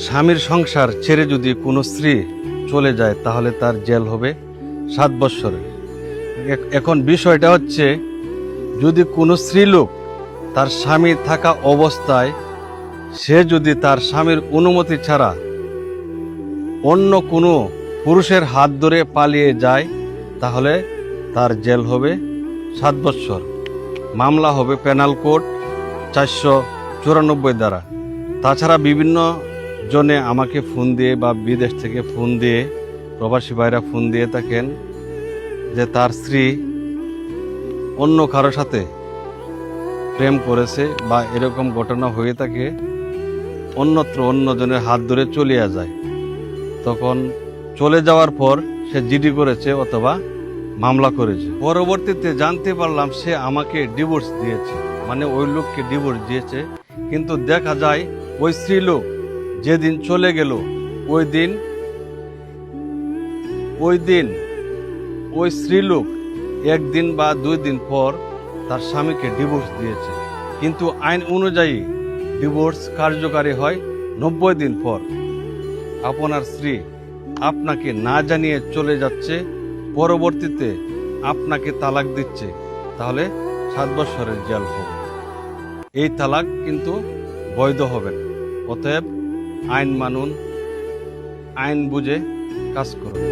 স্বামীর সংসার ছেড়ে যদি কোনো স্ত্রী চলে যায় তাহলে তার জেল হবে 7 বৎসরের। এখন বিষয়টা হচ্ছে, যদি কোনো স্ত্রীলোক তার স্বামী থাকা অবস্থায় সে যদি তার স্বামীর অনুমতি ছাড়া অন্য কোনো পুরুষের হাত ধরে পালিয়ে যায় তাহলে তার জেল হবে 7 বৎসর। মামলা হবে পেনাল কোড 494 দ্বারা। তাছাড়া বিভিন্ন জনে আমাকে ফোন দিয়ে বা বিদেশ থেকে ফোন দিয়ে, প্রবাসী ভাইরা ফোন দিয়ে থাকেন যে তার স্ত্রী অন্য কারো সাথে প্রেম করেছে বা এরকম ঘটনা হয়ে থাকে, অন্যত্র অন্যজনের হাত ধরে চলে যায়। তখন চলে যাওয়ার পর সে জিডি করেছে অথবা মামলা করেছে। পরবর্তীতে জানতে পারলাম সে আমাকে ডিভোর্স দিয়েছে, মানে ওই লোককে ডিভোর্স দিয়েছে। কিন্তু দেখা যায় ওই স্ত্রী লোক যেদিন চলে গেল ওই দিন ওই স্ত্রী লোক 1 দিন বা 2 দিন পর তার স্বামীকে ডিভোর্স দিয়েছে। কিন্তু আইন অনুযায়ী ডিভোর্স কার্যকারী হয় 90 দিন পর। আপনার স্ত্রী আপনাকে না জানিয়ে চলে যাচ্ছে, পরবর্তীতে আপনাকে তালাক দিচ্ছে, তাহলে 7 বৎসরের জেল হবে। এই তালাক কিন্তু বৈধ হবে না। অতএব আইন মানুন, আইন বুঝে কাজ করুন।